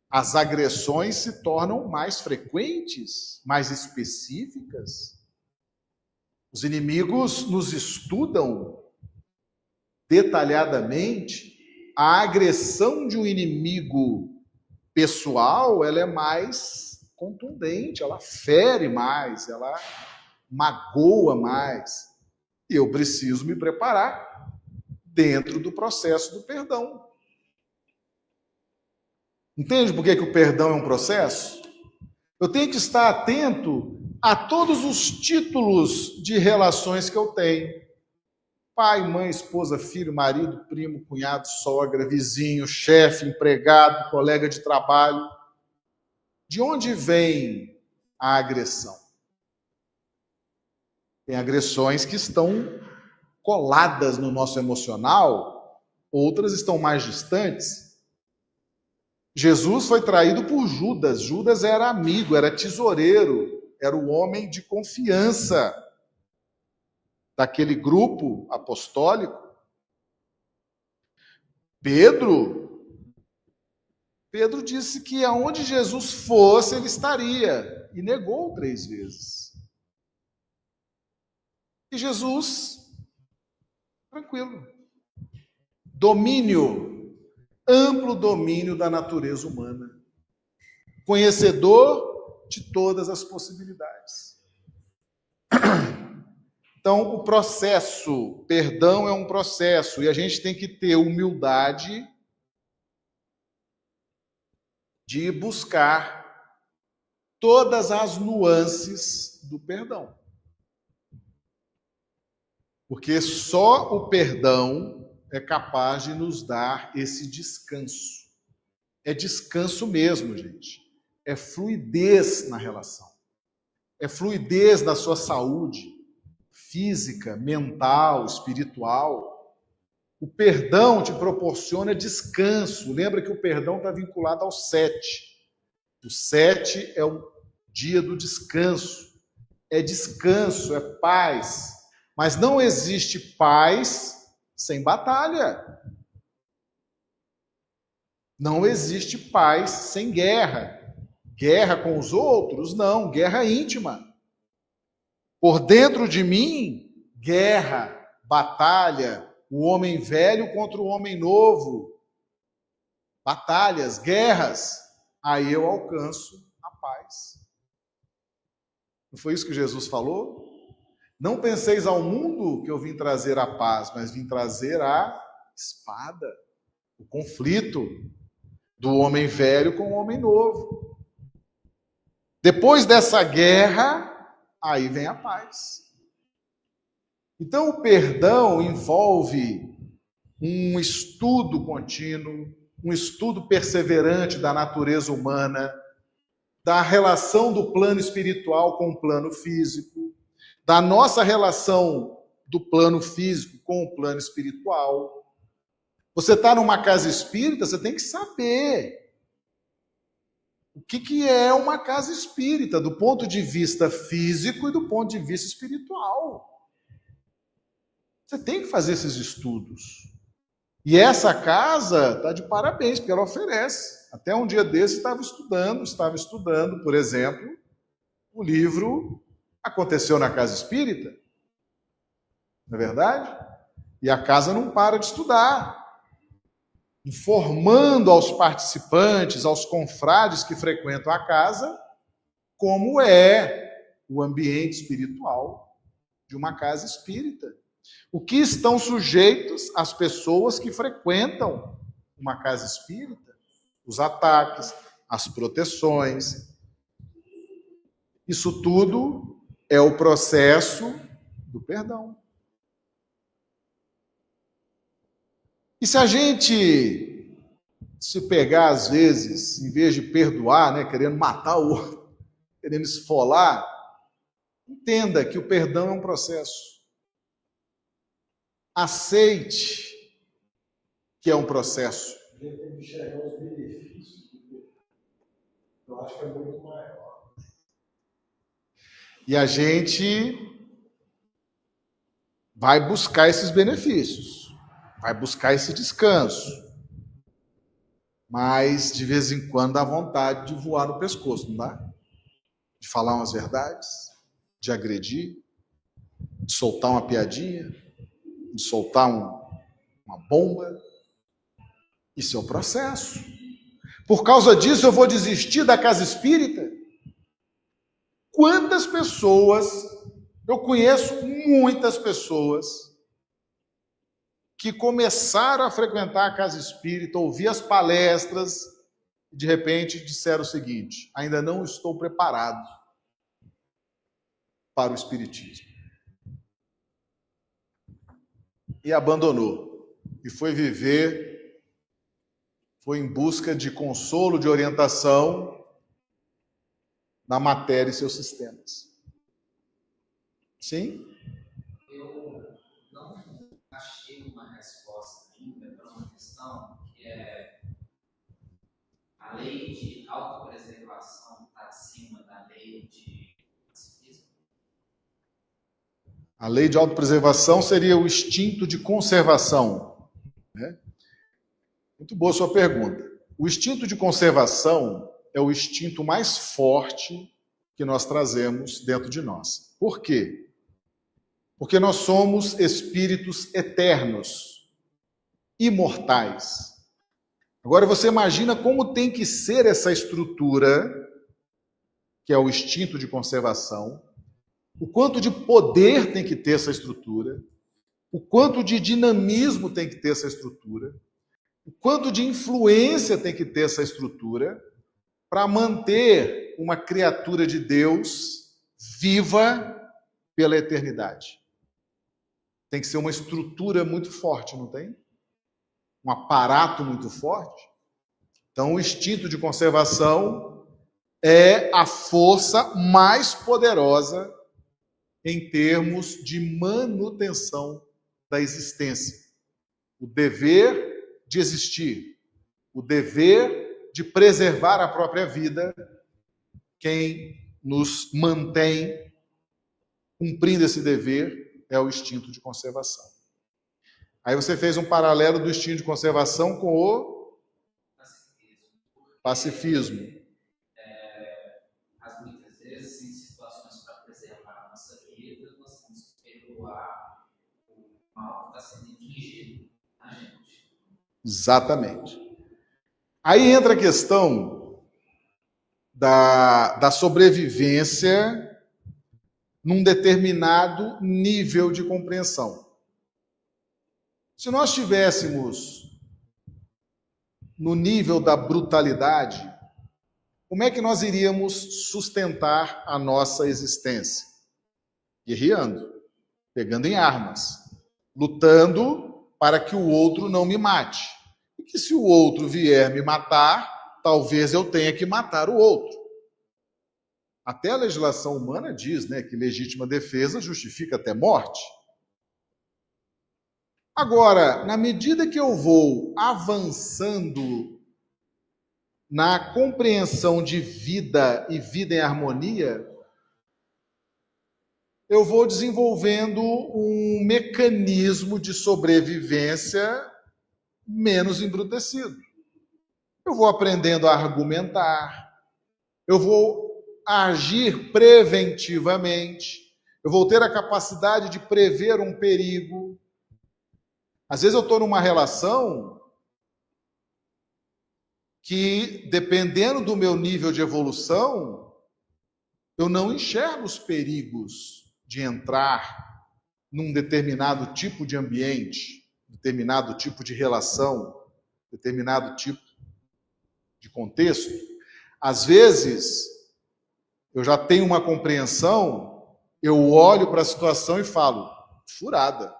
as agressões se tornam mais frequentes, mais específicas. Os inimigos nos estudam detalhadamente. A agressão de um inimigo pessoal, ela é mais contundente, ela fere mais, ela magoa mais. E eu preciso me preparar dentro do processo do perdão. Entende por que o perdão é um processo? Eu tenho que estar atento a todos os títulos de relações que eu tenho. Pai, mãe, esposa, filho, marido, primo, cunhado, sogra, vizinho, chefe, empregado, colega de trabalho. De onde vem a agressão? Tem agressões que estão coladas no nosso emocional, outras estão mais distantes. Jesus foi traído por Judas. Judas era amigo, era tesoureiro, era o homem de confiança daquele grupo apostólico. Pedro disse que aonde Jesus fosse, ele estaria, e negou 3 vezes. E Jesus, tranquilo, amplo domínio da natureza humana, conhecedor de todas as possibilidades. Então, o processo, perdão é um processo, e a gente tem que ter humildade de buscar todas as nuances do perdão. Porque só o perdão é capaz de nos dar esse descanso. É descanso mesmo, gente. É fluidez na relação. É fluidez na sua saúde física, mental, espiritual. O perdão te proporciona descanso. Lembra que o perdão está vinculado ao 7. O 7 é o dia do descanso. É descanso, é paz. Mas não existe paz sem batalha. Não existe paz sem guerra. Guerra com os outros? Não, guerra íntima. Por dentro de mim, guerra, batalha, o homem velho contra o homem novo. Batalhas, guerras. Aí eu alcanço a paz. Não foi isso que Jesus falou? Não penseis ao mundo que eu vim trazer a paz, mas vim trazer a espada, o conflito do homem velho com o homem novo. Depois dessa guerra, aí vem a paz. Então, o perdão envolve um estudo contínuo, um estudo perseverante da natureza humana, da relação do plano espiritual com o plano físico, da nossa relação do plano físico com o plano espiritual. Você está numa casa espírita, você tem que saber o que é uma casa espírita, do ponto de vista físico e do ponto de vista espiritual. Você tem que fazer esses estudos. E essa casa está de parabéns, porque ela oferece. Até um dia desse estava estudando, por exemplo, o livro Aconteceu na Casa Espírita. Não é verdade? E a casa não para de estudar, informando aos participantes, aos confrades que frequentam a casa, como é o ambiente espiritual de uma casa espírita. O que estão sujeitos as pessoas que frequentam uma casa espírita? Os ataques, as proteções. Isso tudo é o processo do perdão. E se a gente se pegar, às vezes, em vez de perdoar, né, querendo matar o outro, querendo esfolar, entenda que o perdão é um processo. Aceite que é um processo. A gente tem que enxergar os benefícios do perdão. Eu acho que é muito maior. E a gente vai buscar esses benefícios, vai buscar esse descanso. Mas, de vez em quando, dá vontade de voar no pescoço, não dá? De falar umas verdades, de agredir, de soltar uma piadinha, de soltar uma bomba. Isso é o processo. Por causa disso, eu vou desistir da casa espírita? Quantas pessoas, eu conheço muitas pessoas que começaram a frequentar a casa espírita, ouvir as palestras, e de repente disseram o seguinte: ainda não estou preparado para o espiritismo. E abandonou. E foi viver, foi em busca de consolo, de orientação na matéria e seus sistemas. Sim? Eu não achei uma resposta ainda para uma questão que é a lei de autopreservação está acima da lei de pacifismo? A lei de autopreservação seria o instinto de conservação, né? Muito boa sua pergunta. O instinto de conservação é o instinto mais forte que nós trazemos dentro de nós. Por quê? Porque nós somos espíritos eternos, imortais. Agora você imagina como tem que ser essa estrutura, que é o instinto de conservação, o quanto de poder tem que ter essa estrutura, o quanto de dinamismo tem que ter essa estrutura, o quanto de influência tem que ter essa estrutura para manter uma criatura de Deus viva pela eternidade. Tem que ser uma estrutura muito forte, não tem? Um aparato muito forte. Então, o instinto de conservação é a força mais poderosa em termos de manutenção da existência. O dever de existir, o dever de preservar a própria vida, quem nos mantém cumprindo esse dever é o instinto de conservação. Aí você fez um paralelo do instinto de conservação com o pacifismo. Muitas vezes, em situações para preservar a nossa vida, nós temos que perdoar o mal que está sendo infligido a gente. Exatamente. Aí entra a questão da sobrevivência num determinado nível de compreensão. Se nós estivéssemos no nível da brutalidade, como é que nós iríamos sustentar a nossa existência? Guerreando, pegando em armas, lutando para que o outro não me mate. E que se o outro vier me matar, talvez eu tenha que matar o outro. Até a legislação humana diz, né, que legítima defesa justifica até morte. Agora, na medida que eu vou avançando na compreensão de vida e vida em harmonia, eu vou desenvolvendo um mecanismo de sobrevivência menos embrutecido. Eu vou aprendendo a argumentar, eu vou agir preventivamente, eu vou ter a capacidade de prever um perigo. Às vezes eu estou numa relação que, dependendo do meu nível de evolução, eu não enxergo os perigos de entrar num determinado tipo de ambiente, determinado tipo de relação, determinado tipo de contexto. Às vezes, eu já tenho uma compreensão, eu olho para a situação e falo, furada,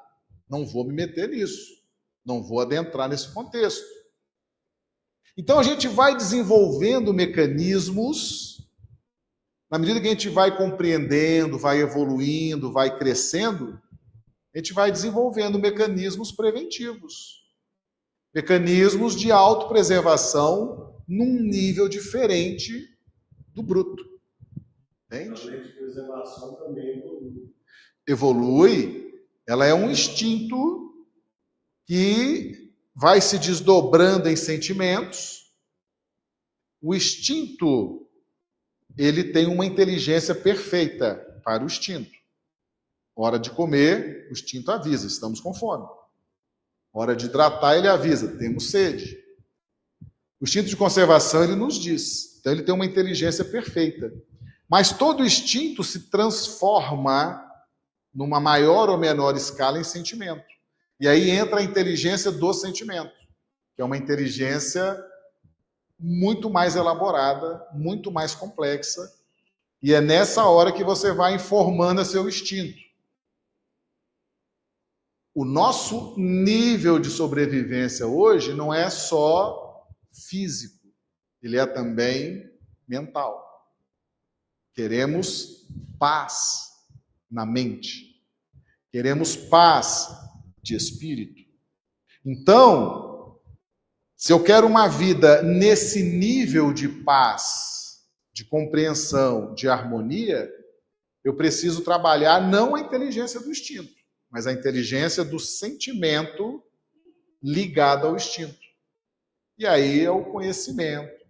não vou me meter nisso, não vou adentrar nesse contexto. Então a gente vai desenvolvendo mecanismos, na medida que a gente vai compreendendo, vai evoluindo, vai crescendo, a gente vai desenvolvendo mecanismos preventivos, mecanismos de autopreservação num nível diferente do bruto. Entende? A lei de preservação também evolui. Evolui, ela é um instinto que vai se desdobrando em sentimentos. O instinto, ele tem uma inteligência perfeita para o instinto. Hora de comer, o instinto avisa, estamos com fome. Hora de hidratar, ele avisa, temos sede. O instinto de conservação, ele nos diz. Então, ele tem uma inteligência perfeita. Mas todo instinto se transforma numa maior ou menor escala em sentimento. E aí entra a inteligência do sentimento, que é uma inteligência muito mais elaborada, muito mais complexa, e é nessa hora que você vai informando a seu instinto. O nosso nível de sobrevivência hoje não é só físico, ele é também mental. Queremos paz na mente. Queremos paz de espírito. Então, Se eu quero uma vida nesse nível de paz, de compreensão, de harmonia, eu preciso trabalhar não a inteligência do instinto, mas a inteligência do sentimento ligado ao instinto. E aí é o conhecimento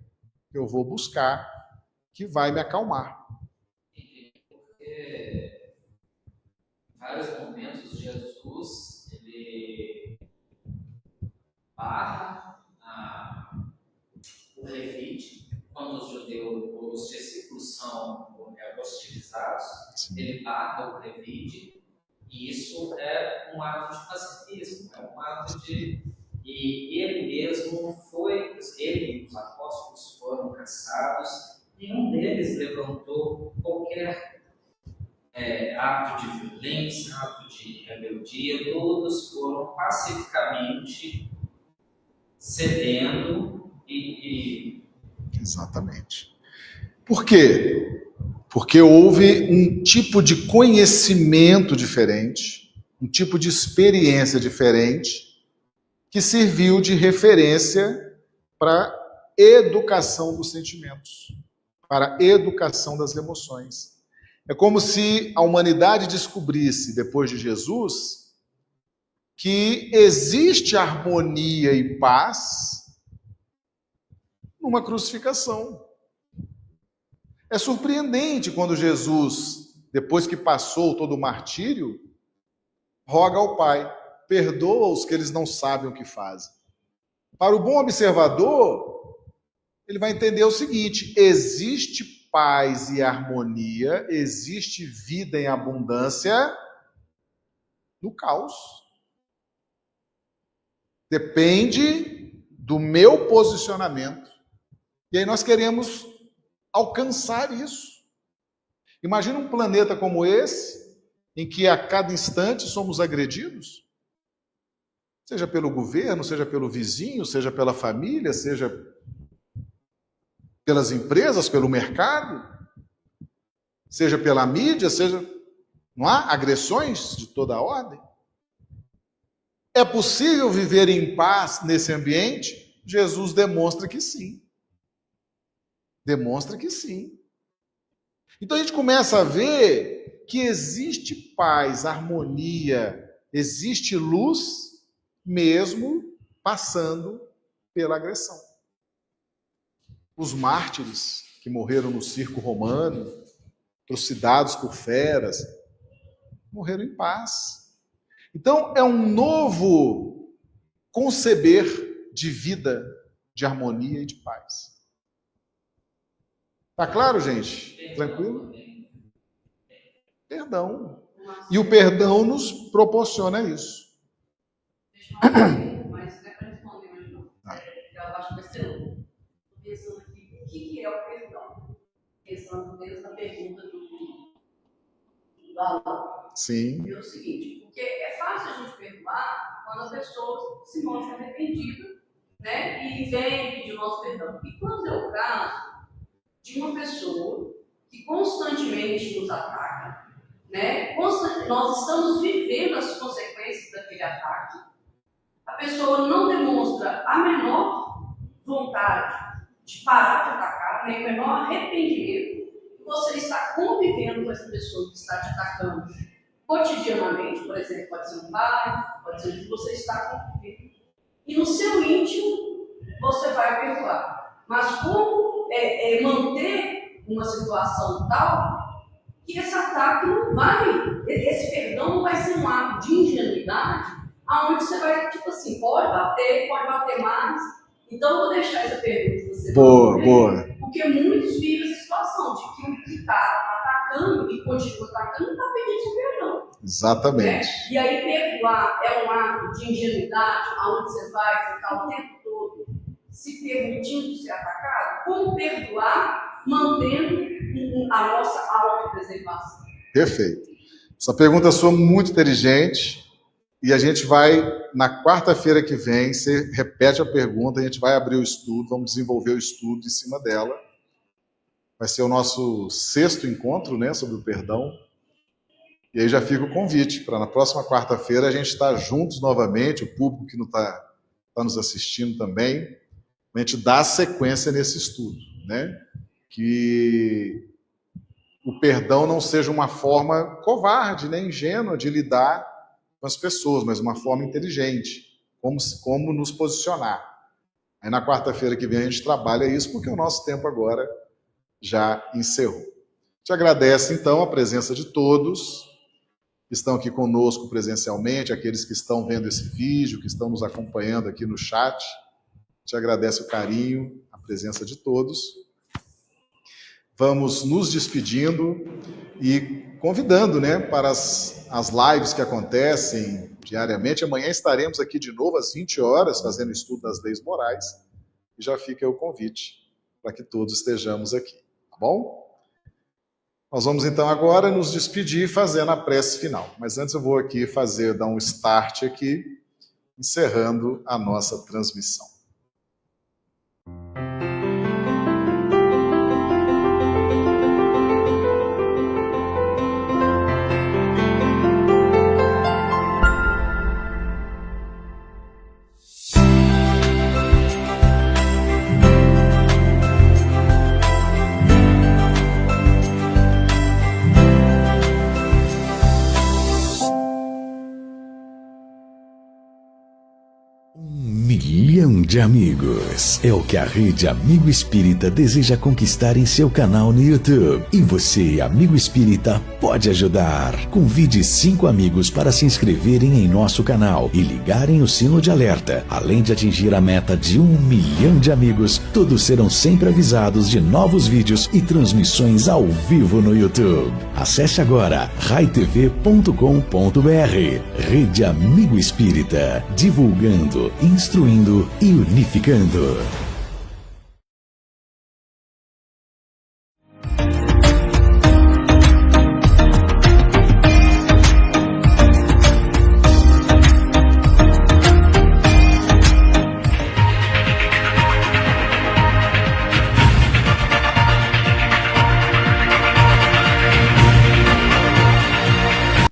que eu vou buscar que vai me acalmar. Porque em vários momentos Jesus ele barra o levite, quando os discípulos são hostilizados, ele barra o levite, e isso é um ato de pacifismo, é um ato de... E ele mesmo ele e os apóstolos foram caçados, nenhum deles levantou qualquer ato de violência, ato de rebeldia, todos foram pacificamente cedendo e... Exatamente. Por quê? Porque houve um tipo de conhecimento diferente, um tipo de experiência diferente, que serviu de referência para a educação dos sentimentos, para a educação das emoções. É como se a humanidade descobrisse, depois de Jesus, que existe harmonia e paz numa crucificação. É surpreendente quando Jesus, depois que passou todo o martírio, roga ao Pai: perdoa-os que eles não sabem o que fazem. Para o bom observador, ele vai entender o seguinte: existe paz e harmonia, existe vida em abundância no caos. Depende do meu posicionamento. E aí nós queremos alcançar isso. Imagina um planeta como esse, em que a cada instante somos agredidos. Seja pelo governo, seja pelo vizinho, seja pela família, seja pelas empresas, pelo mercado, seja pela mídia, seja... Não há agressões de toda a ordem? É possível viver em paz nesse ambiente? Jesus demonstra que sim. Demonstra que sim. Então a gente começa a ver que existe paz, harmonia, existe luz, mesmo passando pela agressão. Os mártires que morreram no circo romano, trucidados por feras, morreram em paz. Então é um novo conceber de vida, de harmonia e de paz. Tá claro, gente? Tranquilo? Perdão. E o perdão nos proporciona isso. Deixa eu falar uma pergunta, mas não é para responder hoje, não. Eu acho que vai ser longo. Pensando aqui, o que é o perdão? Pensando dentro da pergunta do Alan. Sim. É o seguinte, porque é fácil a gente perdoar quando a pessoa se mostra arrependida, né? E vem pedir o nosso perdão. E quando é o caso de uma pessoa que constantemente nos ataca, né? Nós estamos vivendo as consequências daquele ataque. A pessoa não demonstra a menor vontade de parar de atacar, nem o menor arrependimento. Você está convivendo com essa pessoa que está te atacando cotidianamente, por exemplo, pode ser um pai, pode ser que você está convivendo. E no seu íntimo, você vai perdoar. Mas como manter uma situação tal que esse ataque não vai, esse perdão não vai ser um ato de ingenuidade, aonde você vai, tipo assim, pode bater mais. Então, eu vou deixar essa pergunta para você. Boa. Porque muitos vivem essa situação de que o que está atacando e continua atacando não está pedindo seu perdão. Exatamente. Né? E aí, perdoar é um ato de ingenuidade, aonde você vai ficar o tempo todo se permitindo ser atacado. Como perdoar mantendo a nossa autopreservação? Perfeito. Essa pergunta sua é muito inteligente. E a gente vai, na quarta-feira que vem, você repete a pergunta, a gente vai abrir o estudo, vamos desenvolver o estudo em cima dela. Vai ser o nosso 6º encontro, né, sobre o perdão. E aí já fica o convite para na próxima quarta-feira a gente estar juntos novamente, o público que não está nos assistindo também. a gente dá sequência nesse estudo, né? Que o perdão não seja uma forma covarde, nem ingênua de lidar com as pessoas, mas uma forma inteligente, como nos posicionar. Aí na quarta-feira que vem a gente trabalha isso, porque o nosso tempo agora já encerrou. Te agradece, então, a presença de todos que estão aqui conosco presencialmente, aqueles que estão vendo esse vídeo, que estão nos acompanhando aqui no chat. Te agradece o carinho, a presença de todos. Vamos nos despedindo e convidando, né, para as lives que acontecem diariamente. Amanhã estaremos aqui de novo às 20 horas, fazendo o estudo das leis morais. E já fica aí o convite para que todos estejamos aqui, tá bom? Nós vamos então agora nos despedir fazendo a prece final. Mas antes eu vou aqui dar um start aqui, encerrando a nossa transmissão. De amigos é o que a Rede Amigo Espírita deseja conquistar em seu canal no YouTube. E você, amigo espírita, pode ajudar. Convide 5 amigos para se inscreverem em nosso canal e ligarem o sino de alerta. Além de atingir a meta de 1 milhão de amigos, todos serão sempre avisados de novos vídeos e transmissões ao vivo no YouTube. Acesse agora raitv.com.br. Rede Amigo Espírita, divulgando, instruindo e unificando.